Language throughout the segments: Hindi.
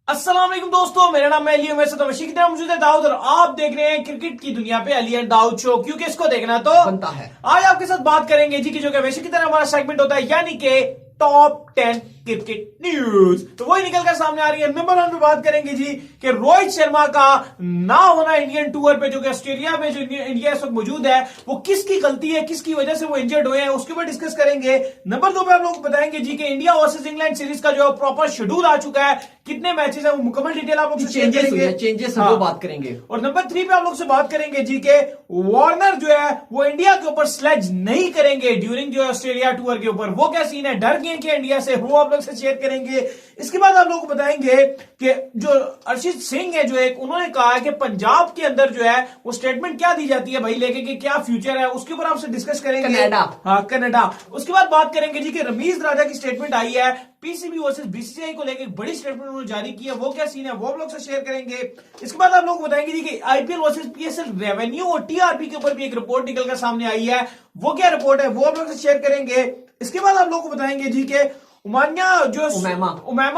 अस्सलाम वालेकुम दोस्तों, मेरा नाम है अली। वैसे तो वशी की तरह मौजूद है दाऊद और आप देख रहे हैं क्रिकेट की दुनिया पे अली एंड दाऊद शो। क्योंकि इसको देखना तो बनता है। आज आपके साथ बात करेंगे जी की जो कि वैसे की तरह हमारा सेगमेंट होता है, यानी कि टॉप 10 क्रिकेट न्यूज। तो वही निकलकर सामने आ रही है। नंबर 1 पे बात करेंगे जी कि रोहित शर्मा का ना होना इंडियन टूर पे, जो कि ऑस्ट्रेलिया में जो इंडिया इस वक्त मौजूद है, वो किसकी गलती है, किसकी वजह से वो इंजर्ड हुए हैं, उसके ऊपर डिस्कस करेंगे। नंबर 2 पे आप लोगों को बताएंगे जी कि इंडिया वर्सेस इंग्लैंड सीरीज का जो प्रॉपर शेड्यूल आ चुका है, कितने मैचेस है, वो मुकम्मल डिटेल आप लोग से शेयर करेंगे। चेंजेस हम बात करेंगे। और नंबर 3 पे आप लोग से बात करेंगे जी के वार्नर जो है वो इंडिया के ऊपर स्लेज नहीं करेंगे ड्यूरिंग जो ऑस्ट्रेलिया टूर के ऊपर। वो क्या सीन है, डर गए क्या इंडिया से, वो आप लोग से शेयर करेंगे। इसके बाद आप लोगों को बताएंगे कि जो अर्षित सिंह है, जो एक उन्होंने कहा है कि पंजाब के अंदर जो है वो स्टेटमेंट क्या दी जाती है भाई लेके कि क्या फ्यूचर है, उसके ऊपर आपसे डिस्कस करेंगे। कनाडा। हाँ, कनाडा। उसके बाद बात करेंगे जी कि रमीज राजा की स्टेटमेंट आई है पीसीबी वर्सेस बीसीसीआई को लेकर, बड़ी स्टेटमेंट उन्होंने जारी की है। वो क्या सीन है वो आप लोग से शेयर करेंगे। इसके बाद आप लोग बताएंगे जी कि आईपीएल वर्सेस पीएसएल रेवेन्यू और टीआरपी के ऊपर भी एक रिपोर्ट निकलकर सामने आई है। वो क्या रिपोर्ट है वो आप लोग से शेयर करेंगे। इसके बाद आप लोग को बताएंगे जी के उमैमा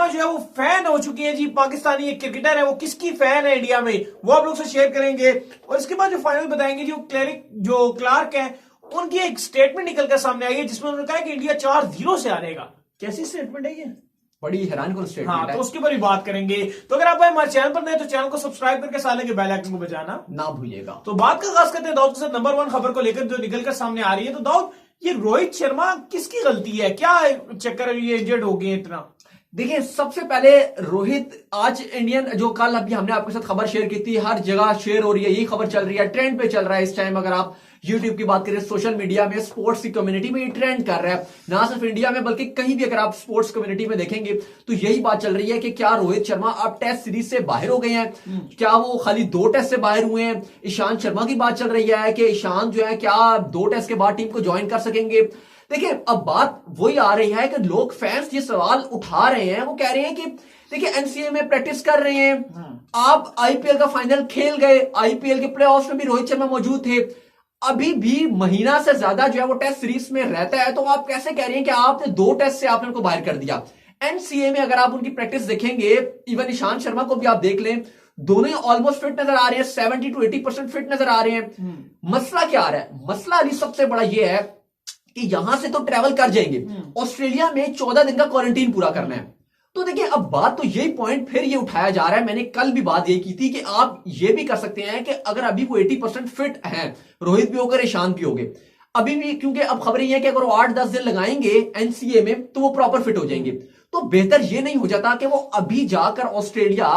जो है वो फैन हो चुकी है जी, पाकिस्तानी एक क्रिकेटर है, वो किसकी फैन है इंडिया में, वो आप लोग से शेयर करेंगे। और इसके बाद जो फाइनल बताएंगे जो क्लार्क है, उनकी एक स्टेटमेंट निकलकर सामने आई है जिसमें उन्होंने कहा कि इंडिया 4-0 से हारेगा। कैसी स्टेटमेंट है ये, बड़ी हैरान कौन स्टेटमेंट हाँ, है। तो उसके ऊपर भी बात करेंगे। तो अगर आप हमारे चैनल पर नए तो चैनल को सब्सक्राइब करके साले के बेल आइकन को बजाना ना भूलिएगा। तो बात का आगाज करते हैं दाऊद के साथ नंबर 1 खबर को लेकर जो निकलकर सामने आ रही है। तो दाऊद, ये रोहित शर्मा किसकी गलती है, क्या चक्कर ये इंजर्ड हो गए इतना? देखिए, सबसे पहले रोहित आज इंडियन जो कल अभी हमने आपके साथ खबर शेयर की थी, हर जगह शेयर हो रही है, यही खबर चल रही है, ट्रेंड पे चल रहा है इस टाइम। अगर आप यूट्यूब की बात करें, सोशल मीडिया में, स्पोर्ट्स की कम्युनिटी में ये ट्रेंड कर रहा है, ना सिर्फ इंडिया में बल्कि कहीं भी अगर आप स्पोर्ट्स कम्युनिटी में देखेंगे तो यही बात चल रही है कि क्या रोहित शर्मा अब टेस्ट सीरीज से बाहर हो गए हैं, क्या वो खाली 2 टेस्ट से बाहर हुए हैं। ईशांत शर्मा की बात चल रही है कि ईशांत जो है क्या 2 टेस्ट के बाद टीम को ज्वाइन कर सकेंगे। देखिए, अब बात वही आ रही है कि लोग फैंस ये सवाल उठा रहे हैं, वो कह रहे हैं कि देखिए एनसीए में प्रैक्टिस कर रहे हैं, आप आईपीएल का फाइनल खेल गए, आईपीएल के प्लेऑफ्स में भी रोहित शर्मा मौजूद थे, अभी भी महीना से ज्यादा जो है वो टेस्ट सीरीज में रहता है, तो आप कैसे कह रहे हैं कि आपने 2 टेस्ट से आपने उनको बाहर कर दिया। एनसीए में अगर आप उनकी प्रैक्टिस देखेंगे, इवन ईशांत शर्मा को भी आप देख लें, दोनों ऑलमोस्ट फिट नजर आ रहे हैं, 70 to 80% फिट नजर आ रहे हैं। मसला क्या आ रहा है, मसला अभी सबसे बड़ा यह है कि यहां से तो ट्रेवल कर जाएंगे, ऑस्ट्रेलिया में 14 दिन का क्वारंटीन पूरा करना है। तो देखिए, अब बात तो यही पॉइंट फिर ये उठाया जा रहा है, मैंने कल भी बात यही की थी कि आप ये भी कर सकते हैं कि अगर अभी वो 80% फिट हैं, रोहित भी होकर ईशांत भी होंगे अभी भी, क्योंकि अब खबर ये है कि अगर वो 8-10 दिन लगाएंगे एनसीए में तो वो प्रॉपर फिट हो जाएंगे। तो बेहतर ये नहीं हो जाता कि वो अभी जाकर ऑस्ट्रेलिया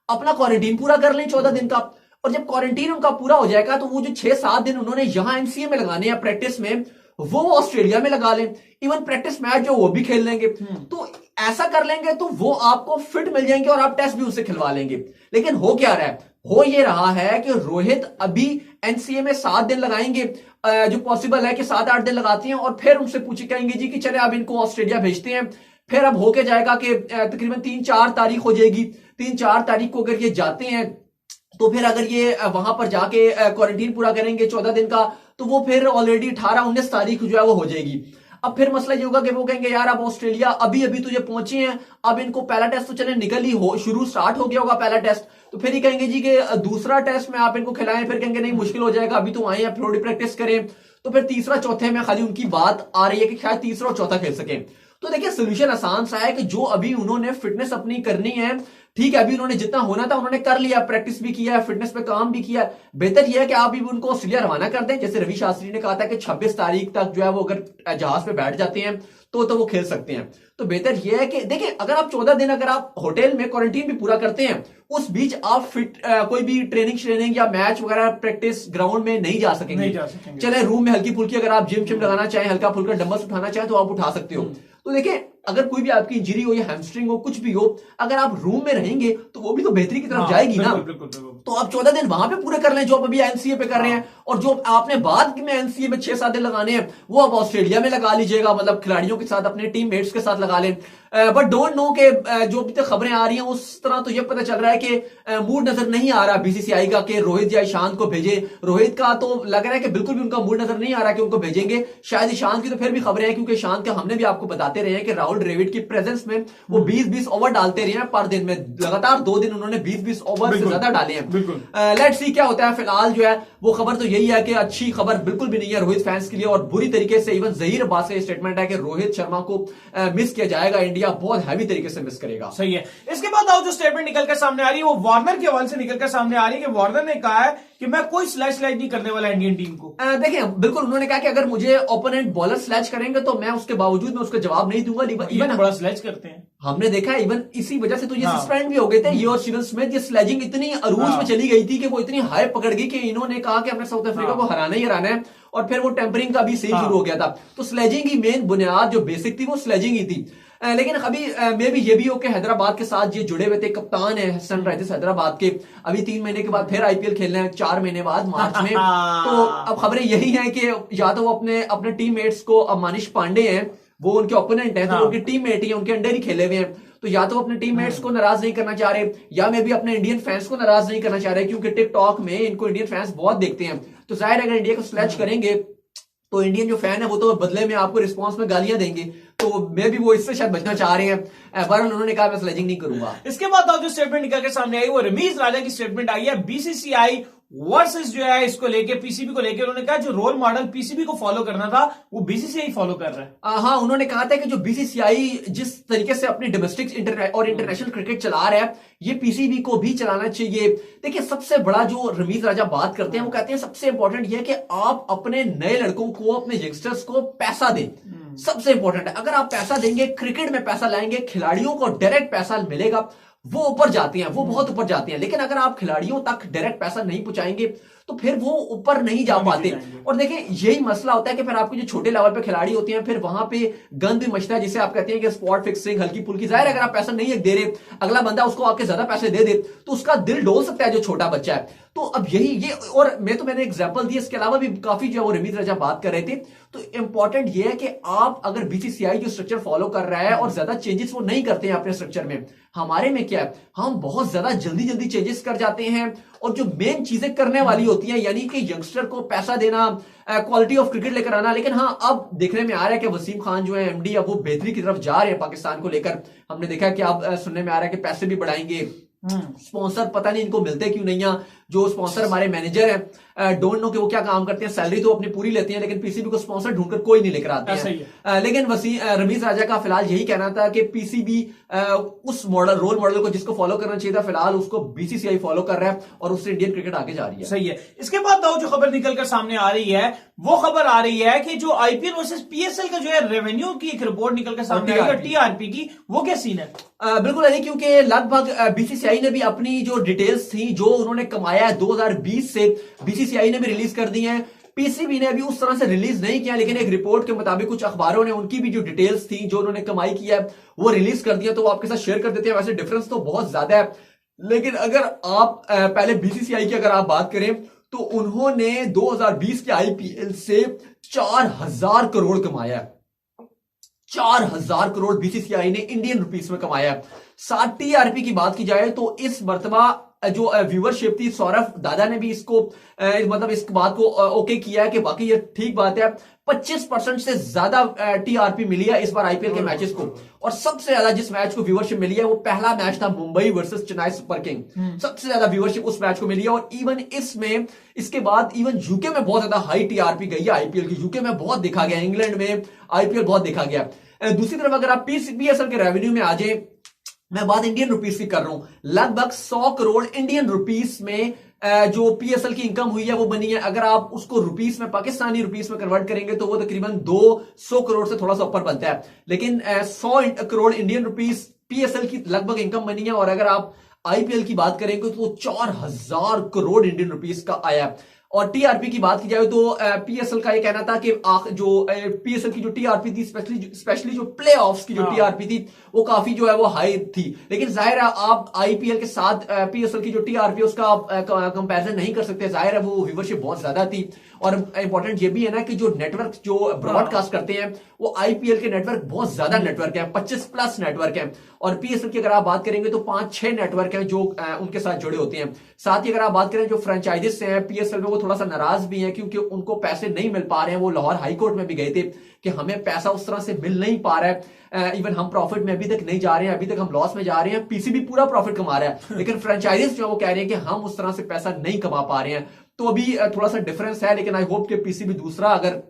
अपना क्वारंटीन पूरा कर लें 14 दिन का, और जब क्वारंटीन उनका पूरा हो जाएगा तो वो जो 6-7 दिन उन्होंने यहां एनसीए में लगाने हैं प्रैक्टिस में, वो ऑस्ट्रेलिया में लगा लें, इवन प्रैक्टिस मैच जो वो भी खेल लेंगे। तो ऐसा कर लेंगे तो वो आपको फिट मिल जाएंगे और आप टेस्ट भी उससे खिलवा लेंगे। लेकिन हो क्या रहा है, हो ये रहा है कि रोहित अभी एनसीए में 7 दिन लगाएंगे, जो पॉसिबल है कि 7-8 दिन लगाते हैं, और फिर उनसे पूछे कहेंगे जी कि चले अब इनको ऑस्ट्रेलिया भेजते हैं। फिर अब होके जाएगा कि तकरीबन 3-4 तारीख हो जाएगी, 3-4 तारीख को अगर ये जाते हैं तो फिर अगर ये वहां पर जाके क्वारंटीन पूरा करेंगे 14 दिन का, तो वो फिर ऑलरेडी 18-19 तारीख जो है वो हो जाएगी। अब फिर मसला ये होगा कि वो कहेंगे यार अब ऑस्ट्रेलिया अभी अभी तो ये पहुंचे हैं, अब इनको पहला टेस्ट तो चले निकल ही हो, शुरू स्टार्ट हो गया होगा पहला टेस्ट, तो फिर ही कहेंगे जी कि दूसरा टेस्ट में आप इनको खिलाएं, फिर कहेंगे नहीं मुश्किल हो जाएगा, अभी तो आए हैं थोड़ी प्रैक्टिस करें, तो फिर तीसरा चौथे में खाली उनकी बात आ रही है कि शायद तीसरा और चौथा खेल सके। तो देखिए, सोल्यूशन आसान सा है कि जो अभी उन्होंने फिटनेस अपनी करनी है, ठीक है, अभी उन्होंने जितना होना था उन्होंने कर लिया, प्रैक्टिस भी किया है, फिटनेस पे काम भी किया है। बेहतर यह है कि आप भी उनको ऑस्ट्रेलिया रवाना कर दें, जैसे रवि शास्त्री ने कहा था कि 26 तारीख तक जो है वो अगर जहाज पे बैठ जाते हैं तो वो खेल सकते हैं। तो बेहतर यह है कि देखिए, अगर आप 14 दिन अगर आप होटल में क्वारंटीन भी पूरा करते हैं, उस बीच आप फिट कोई भी ट्रेनिंग या मैच वगैरह प्रैक्टिस ग्राउंड में नहीं जा सकेंगे, चले रूम में हल्की फुल्की अगर आप जिम लगाना चाहें, हल्का फुल्का डंबल्स उठाना चाहें तो आप उठा सकते हो। तो देखिए, अगर कोई भी आपकी इंजरी हो या हैमस्ट्रिंग हो, कुछ भी हो, अगर आप रूम में रहेंगे तो वो भी तो बेहतरी की तरफ जाएगी ना। तो आप 14 दिन वहां पे पूरे कर लें जो आप अभी एनसीए पे कर रहे हैं, और जो आपने बाद में एनसीए में 6-7 दिन लगाने हैं वो आप ऑस्ट्रेलिया में लगा लीजिएगा, मतलब खिलाड़ियों के साथ, अपने टीममेट्स के साथ लगा लें। बट डोंट नो के जो अभी तक खबरें आ रही हैं उस तरह तो ये पता चल रहा है कि मूड नजर नहीं आ रहा बीसीसीआई का कि रोहित या ईशांत को भेजे। रोहित का तो लग रहा है कि बिल्कुल भी उनका मूड नजर नहीं आ रहा कि उनको भेजेंगे। शायद ईशांत की तो फिर भी खबरें हैं, क्योंकि ईशांत का हमने भी आपको बताते रहे हैं कि राहुल द्रविड़ की प्रेजेंस में वो 20-20 ओवर डालते रहे हैं पर दिन में। लगातार 2 दिन उन्होंने 20-20 ओवर से ज्यादा डाले हैं। लेट्स सी क्या होता है। फिलहाल जो है वो खबर तो यही है कि अच्छी खबर बिल्कुल भी नहीं है रोहित फैंस के लिए, और बुरी तरीके से इवन जहीर अब्बास का स्टेटमेंट है कि रोहित शर्मा को मिस किया जाएगा, इंडिया बहुत हैवी तरीके से मिस करेगा। सही है। इसके बाद आओ जो स्टेटमेंट निकलकर सामने आ रही है वो वार्नर के हवाले से निकलकर सामने आ रही है कि वार्नर ने कहा है कि मैं कोई स्लैश नहीं करने वाला इंडियन टीम को। देखिए बिल्कुल उन्होंने कहा कि अगर मुझे ओपोनेंट बॉलर स्लैच करेंगे तो मैं उसके बावजूद में उसका जवाब नहीं दूंगा। इवन बड़ा स्लैच करते हैं, हमने देखा है, इवन इसी वजह से तो ये सस्पेंड भी हो गए थे। ये और स्टीवन स्मिथ, ये स्लेजिंग इतनी अरूज में चली गई थी कि वो इतनी हाई पकड़ गई कि इन्होंने कहा कि हमने साउथ अफ्रीका को हराना ही हराना है, और फिर वो टेम्परिंग का भी सीन शुरू हो गया था। तो स्लेजिंग की मेन बुनियाद जो बेसिक थी वो स्लेजिंग ही थी। लेकिन अभी मे भी ये भी हो कि हैदराबाद के साथ ये जुड़े हुए थे, कप्तान है सनराइजर्स हैदराबाद के, अभी 3 महीने के बाद फिर आईपीएल खेलना है 4 महीने बाद मार्च में। तो अब खबरें यही हैं कि या तो वो अपने टीममेट्स को, अब मानिश पांडे हैं वो उनके ओपोनेंट है, तो उनकी टीममेट ही उनके अंडर ही खेले हुए हैं, तो या तो अपने टीममेट्स को नाराज नहीं करना चाह रहे या मे भी अपने इंडियन फैंस को नाराज नहीं करना चाह रहे, क्योंकि टिकटॉक में इनको इंडियन फैंस बहुत देखते हैं। तो जाहिर अगर इंडिया को स्लैच करेंगे तो इंडियन जो फैन है वो तो बदले में आपको रिस्पांस में गालियां देंगे, तो मे भी वो इससे शायद बचना चाह रहे हैं। बहरहाल उन्होंने कहा मैं स्लेजिंग नहीं करूंगा। इसके बाद जो स्टेटमेंट निकल के सामने आई वो रमीज राजा की स्टेटमेंट आई है बीसीसीआई वर्सेस जो है इसको लेके, पीसीबी को लेके। उन्होंने कहा जो रोल मॉडल पीसीबी को फॉलो करना था वो बीसीसीआई फॉलो कर रहा है। हाँ, उन्होंने कहा था कि जो बीसीसीआई जिस तरीके से अपनी डोमेस्टिक और इंटरनेशनल क्रिकेट चला रहा है ये पीसीबी को भी चलाना चाहिए। देखिए सबसे बड़ा जो रमीज राजा बात करते हैं वो कहते हैं सबसे इंपॉर्टेंट ये है कि आप अपने नए लड़कों को, अपने यंगस्टर्स को पैसा दें। सबसे इंपॉर्टेंट है, अगर आप पैसा देंगे, क्रिकेट में पैसा लाएंगे, खिलाड़ियों को डायरेक्ट पैसा मिलेगा, वो ऊपर जाती हैं, वो बहुत ऊपर जाती हैं। लेकिन अगर आप खिलाड़ियों तक डायरेक्ट पैसा नहीं पहुंचाएंगे तो फिर वो ऊपर नहीं जा पाते। और देखिए यही मसला होता है कि फिर आपके जो छोटे लेवल पे खिलाड़ी होते हैं फिर वहां पे गंद भी मचता है, जिसे आप कहते हैं कि स्पॉट फिक्सिंग, हल्की फुल्की। जाहिर अगर आप पैसा नहीं दे रहे, अगला बंदा उसको आके ज्यादा पैसे दे दे तो उसका दिल डोल सकता है जो छोटा बच्चा है। तो अब यही ये, और मैंने एग्जांपल दी, इसके अलावा भी काफी जो वो रमीज राजा बात कर रहे थे। तो इंपॉर्टेंट ये है कि आप अगर बीसीसीआई जो स्ट्रक्चर फॉलो कर रहा है और ज्यादा चेंजेस वो नहीं करते हैं अपने स्ट्रक्चर में, हमारे में क्या है, हम बहुत ज्यादा जल्दी चेंजेस कर जाते हैं, और जो मेन चीजें करने वाली होती हैं यानी कि यंगस्टर को पैसा देना, क्वालिटी ऑफ क्रिकेट लेकर आना। लेकिन हाँ अब देखने में आ रहा है कि वसीम खान जो है एमडी, अब वो बेहतरी की तरफ जा रहे हैं पाकिस्तान को लेकर। हमने देखा कि अब सुनने में आ रहा है कि पैसे भी बढ़ाएंगे, स्पॉन्सर पता नहीं इनको मिलते क्यों नहीं। जो स्पॉन्सर हमारे मैनेजर हैं, डोंट नो कि वो क्या काम करते हैं, सैलरी तो अपनी पूरी लेते हैं लेकिन पीसीबी को स्पॉन्सर ढूंढकर कोई नहीं लेकर आते हैं। लेकिन रमीज राजा का फिलहाल यही कहना था कि पीसीबी उस मॉडल, रोल मॉडल को जिसको फॉलो करना चाहिए था, फिलहाल उसको बीसीसीआई फॉलो कर रहा है और उससे इंडियन क्रिकेट आगे जा रही है। सही है। इसके बाद जो खबर निकलकर सामने आ रही है वो खबर आ रही है कि जो आईपीएल वर्सेस पीएसएल का जो है रेवेन्यू की एक रिपोर्ट निकलकर सामने आई है टीआरपी की, वो क्या सीन है? बिल्कुल नहीं, क्योंकि लगभग बीसीसीआई ने भी अपनी जो डिटेल्स थी जो उन्होंने कमाया है 2020 से, बीसीसीआई ने भी रिलीज कर दी है। पीसीबी ने अभी उस तरह से रिलीज नहीं किया, लेकिन एक रिपोर्ट के मुताबिक कुछ अखबारों ने उनकी भी जो डिटेल्स थी जो उन्होंने कमाई की है वो रिलीज कर दिया, तो वो आपके साथ शेयर कर देते हैं। वैसे डिफरेंस तो बहुत ज्यादा है, लेकिन अगर आप पहले बीसीसीआई की अगर आप बात करें तो उन्होंने 2020 के आईपीएल से 4000 करोड़ कमाया है। 4000 करोड़ बीसीसीआई ने इंडियन रुपीस में कमाया है। साथ टीआरपी की बात की जाए तो इस मर्तबा जो व्यूअरशिप थी, सौरभ दादा ने भी इसको मतलब इस बात को ओके किया है कि बाकी ये ठीक बात है, 25% से ज्यादा टीआरपी मिली है इस बार आईपीएल के मैचेस को। और सबसे ज्यादा जिस मैच को व्यूअरशिप मिली है वो पहला मैच था Mumbai versus Chennai super king, सबसे ज्यादा व्यूअरशिप उस मैच को मिली है। और इवन इसमें इसके बाद इवन यूके में बहुत ज्यादा हाई टीआरपी गई है आईपीएल की, यूके में बहुत देखा गया, इंग्लैंड में आईपीएल बहुत देखा गया। दूसरी तरफ अगर आप पीएसएल के रेवेन्यू में आ जाए, मैं बात इंडियन रुपीस की कर रहा हूं, लगभग 100 करोड़ इंडियन रुपीस में जो पीएसएल की इनकम हुई है वो बनी है। अगर आप उसको रुपीस में, पाकिस्तानी रुपीस में कन्वर्ट करेंगे तो वो तकरीबन 200 करोड़ से थोड़ा सा ऊपर बनता है, लेकिन 100 करोड़ इंडियन रुपीस पीएसएल की लगभग इनकम बनी है। और अगर आप आईपीएल की बात करेंगे तो 4000 करोड़ इंडियन रुपीस का आया। और टीआरपी की बात की जाए तो पीएसएल का ये कहना था कि जो पीएसएल की जो टीआरपी थी, स्पेशली जो प्लेऑफ्स की जो टीआरपी थी वो काफी जो है वो हाई थी। लेकिन जाहिर है आप आईपीएल के साथ पीएसएल की जो टीआरपी उसका आप कंपैरिजन नहीं कर सकते, जाहिर है वो व्यूअरशिप बहुत ज्यादा थी। और इंपॉर्टेंट ये भी है ना कि जो नेटवर्क जो ब्रॉडकास्ट करते हैं वो आईपीएल के नेटवर्क बहुत ज्यादा नेटवर्क है, 25 प्लस नेटवर्क है। और पीएसएल की अगर आप बात करेंगे तो 5-6 नेटवर्क हैं जो उनके साथ जुड़े होते हैं। साथ ही अगर आप बात करें जो फ्रेंचाइजीज हैं पीएसएल में, वो थोड़ा सा नाराज भी हैं क्योंकि उनको पैसे नहीं मिल पा रहे हैं। वो लाहौर हाईकोर्ट में भी गए थे कि हमें पैसा उस तरह से मिल नहीं पा रहा है, इवन हम प्रॉफिट में अभी तक नहीं जा रहे हैं, अभी तक हम लॉस में जा रहे हैं। पीसीबी पूरा प्रॉफिट कमा रहा है लेकिन फ्रेंचाइजीज जो है वो कह रहे हैं कि हम उस तरह से पैसा नहीं कमा पा रहे हैं। तो अभी थोड़ा सा डिफरेंस है, लेकिन आई होप कि पीसीबी दूसरा अगर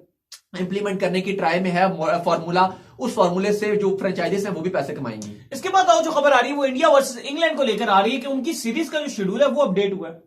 इंप्लीमेंट करने की ट्राई में है फॉर्मूला, उस फॉर्मूले से जो फ्रेंचाइजीज हैं वो भी पैसे कमाएंगी। इसके बाद जो खबर आ रही है वो इंडिया वर्सेस इंग्लैंड को लेकर आ रही है कि उनकी सीरीज का जो शेड्यूल है वो अपडेट हुआ है।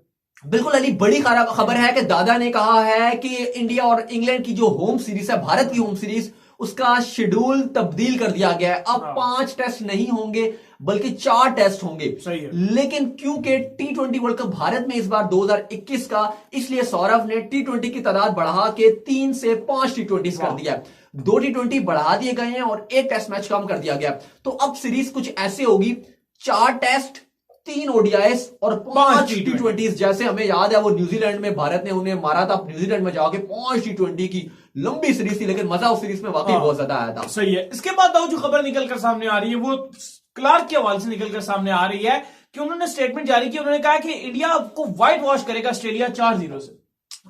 बिल्कुल अली, बड़ी खबर है कि दादा ने कहा है कि इंडिया और इंग्लैंड की जो होम सीरीज है, भारत की होम सीरीज, उसका शेड्यूल तब्दील कर दिया गया है। अब 5 टेस्ट नहीं होंगे बल्कि 4 टेस्ट होंगे। सही है। लेकिन क्योंकि T20 वर्ल्ड कप भारत में इस बार 2021 का, इसलिए सौरभ ने T20 की तादाद बढ़ा के 3 से 5 T20 कर दिया। 2 T20 बढ़ा दिए गए हैं और 1 टेस्ट मैच कम कर दिया गया। तो अब सीरीज कुछ ऐसे होगी, 4 टेस्ट, 3 ओडीआईएस और 5 T20। जैसे हमें याद है वो न्यूजीलैंड में भारत ने उन्हें मारा था, न्यूजीलैंड में जाके 5 T20 की लंबी सीरीज थी, लेकिन मजा उस सीरीज में वाकई बहुत ज्यादा आया था। सही है। इसके बाद जो खबर निकलकर सामने आ रही है वो क्लार्क के हवाले से निकलकर सामने आ रही है कि उन्होंने स्टेटमेंट जारी की। उन्होंने कहा कि इंडिया को व्हाइट वॉश करेगा ऑस्ट्रेलिया 4-0 से।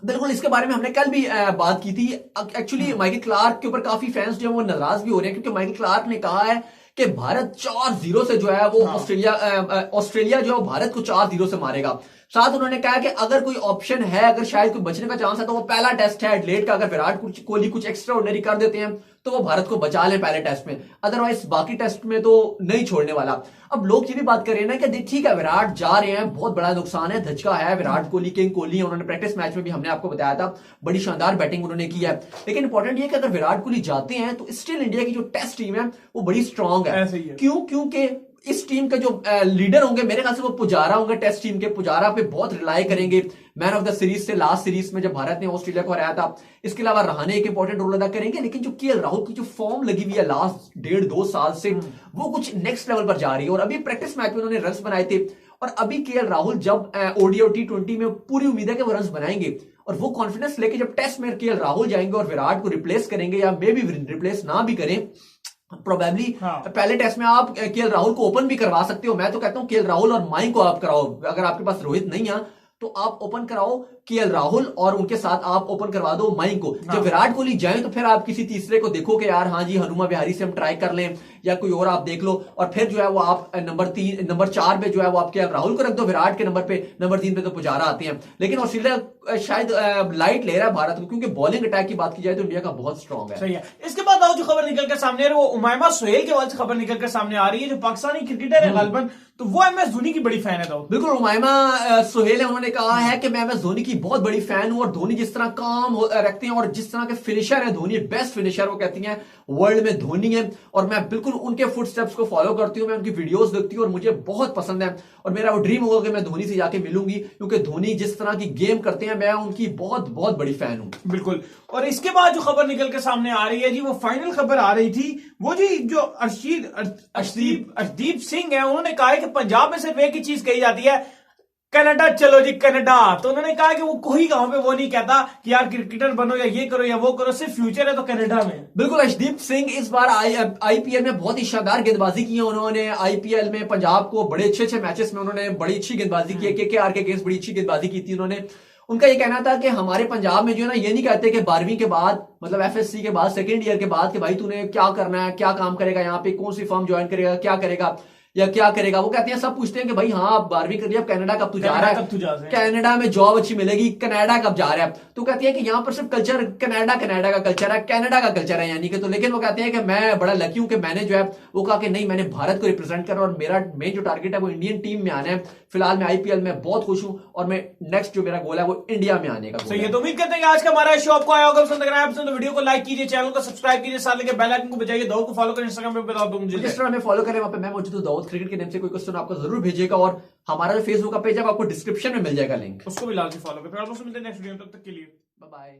बिल्कुल, इसके बारे में हमने कल भी बात की थी। एक्चुअली माइकल क्लार्क के ऊपर काफी फैंस जो है वो नाराज भी हो रहे हैं क्योंकि माइकल क्लार्क ने कहा है कि भारत 4-0 से जो है वो ऑस्ट्रेलिया जो है भारत को 4-0 से मारेगा। साथ उन्होंने कहा कि अगर कोई ऑप्शन है, अगर शायद कोई बचने का चांस है तो वो पहला टेस्ट है एडलेड का, अगर विराट कोहली कुछ एक्स्ट्रा ऑर्डिनरी कर देते हैं तो वो भारत को बचा लें पहले टेस्ट में, अदरवाइज बाकी टेस्ट में तो नहीं छोड़ने वाला। अब लोग ये भी बात कर रहे हैं ना कि ठीक है विराट जा रहे हैं, बहुत बड़ा नुकसान है, धचका है, विराट कोहली किंग कोहली है, उन्होंने प्रैक्टिस मैच में भी हमने आपको बताया था बड़ी शानदार बैटिंग उन्होंने की है। लेकिन इंपॉर्टेंट ये कि अगर विराट कोहली जाते हैं तो स्टिल इंडिया की जो टेस्ट टीम है वो बड़ी स्ट्रांग है। क्यों? क्योंकि इस टीम के जो लीडर होंगे मेरे ख्याल से वो पुजारा होंगे, टेस्ट टीम के पुजारा पे बहुत रिलाई करेंगे। मैन ऑफ द सीरीज से लास्ट सीरीज में जब भारत ने ऑस्ट्रेलिया को हराया था। इसके अलावा रहाणे एक इंपॉर्टेंट रोल अदा करेंगे। लेकिन जो केएल राहुल की जो फॉर्म लगी हुई है लास्ट 1.5-2 साल से, वो कुछ नेक्स्ट लेवल पर जा रही है। और अभी प्रैक्टिस मैच में उन्होंने रन्स बनाए थे और अभी केएल राहुल जब ओडीआई और T20 में पूरी उम्मीद है कि वो रन्स बनाएंगे और वो कॉन्फिडेंस लेके जब टेस्ट में केएल राहुल जाएंगे और विराट को रिप्लेस करेंगे या मे बी रिप्लेस ना भी करें, प्रोबेबली पहले टेस्ट में आप केएल राहुल को ओपन भी करवा सकते हो। मैं तो कहता हूं केएल राहुल और माइंग को आप कराओ, अगर आपके पास रोहित नहीं है तो आप ओपन कराओ केएल राहुल और उनके साथ आप ओपन करवा दो माइंग को। जब विराट कोहली जाए तो फिर आप किसी तीसरे को देखो कि यार हाँ जी हनुमा विहारी से हम ट्राई कर लें या कोई और आप देख लो, और फिर जो है वो आप नंबर 4 पे जो है वो आप केएल राहुल को रख दो, विराट के नंबर 3 पे तो पुजारा आते हैं। लेकिन ऑस्ट्रेलिया शायद लाइट ले रहा है भारत को क्योंकि बॉलिंग अटैक की बात की जाए तो इंडिया का बहुत स्ट्रॉन्ग है। सही है। इसके बाद जो खबर निकलकर सामने आ रही है वो उमायमा सोहेल के हवाले से खबर निकलकर सामने आ रही है, जो पाकिस्तानी क्रिकेटर है गालिबन, तो वो एमएस धोनी की बड़ी फैन है। बिल्कुल, उमायमा सोहेल है, उन्होंने कहा है कि मैं एमएस धोनी की बहुत बड़ी फैन हूं और धोनी जिस तरह काम रखते हैं और जिस तरह के फिनिशर है धोनी, बेस्ट फिनिशर वो कहती हैं वर्ल्ड में धोनी है, और मैं बिल्कुल उनके फुटस्टेप्स को फॉलो करती हूं, मैं उनकी वीडियोस देखती हूं और मुझे बहुत पसंद है और मेरा वो ड्रीम होगा कि मैं धोनी से जाके मिलूंगी क्योंकि धोनी जिस तरह की गेम करते हैं मैं उनकी बहुत बहुत बड़ी फैन हूं। बिल्कुल। और इसके बाद जो खबर निकल के सामने आ रही है जी, वो फाइनल खबर आ रही थी, वो जी जो अर्शदीप सिंह है, उन्होंने कहा है कि पंजाब में सिर्फ एक ही चीज कही जाती है, कनाडा चलो जी कनाडा। तो उन्होंने कहा कि वो कोई गांव पे वो नहीं कहता कि यार क्रिकेटर बनो या ये करो या वो करो, सिर्फ फ्यूचर है तो कनाडा में। बिल्कुल, अर्शदीप सिंह इस बार आईपीएल में बहुत ही शानदार गेंदबाजी की है उन्होंने। आईपीएल में पंजाब को बड़े अच्छे मैचेस में उन्होंने बड़ी अच्छी गेंदबाजी की है, केकेआर के अगेंस्ट बड़ी अच्छी गेंदबाजी की थी उन्होंने। उनका ये कहना था कि हमारे पंजाब में जो है ना, ये नहीं कहते कि 12वीं के बाद मतलब एफएससी के बाद सेकेंड ईयर के बाद कि भाई तूने क्या करना है, क्या काम करेगा, यहाँ पे कौन सी फर्म ज्वाइन करेगा, क्या करेगा या क्या करेगा। वो कहते हैं, सब पूछते हैं कि भाई हाँ 12वीं कर लिया, अब कनाडा कब तू जा रहा है, कनाडा में जॉब अच्छी मिलेगी, कनाडा कब जा रहा है। तो कहती है कि यहाँ पर सिर्फ कल्चर कनाडा का कल्चर है, कनाडा का कल्चर है यानी कि। तो लेकिन वो कहते हैं कि मैं बड़ा लकी हूं कि मैंने जो है वो कहा कि नहीं, मैंने भारत को रिप्रेजेंट करना और मेरा मेन जो टारगेट है वो इंडियन टीम में आना है। फिलहाल मैं आईपीएल में बहुत खुश हूं और मैं नेक्स्ट जो मेरा गोल है वो इंडिया में आने का। सही है। तो उम्मीद करते हैं कि आज का हमारा शो आपको आया होगा पसंद। अगर आया पसंद तो वीडियो को लाइक कीजिए, चैनल को सब्सक्राइब कीजिए, साथ लेके बेल आइकन को बजाइए, दाऊद को फॉलो करें इंस्टाग्राम पे, बता दो मुझे जिस तरह हमें फॉलो करें वहां पे मैं मौजूद हूं दाऊद क्रिकेट के नेम से। कोई क्वेश्चन आपको जरूर भेजिएगा और हमारा जो फेसबुक का पेज है आपको डिस्क्रिप्शन में मिल जाएगा लिंक, उसको भी लाजमी फॉलो करें। मिलते हैं नेक्स्ट वीडियो में, तब तक के लिए बाय बाय।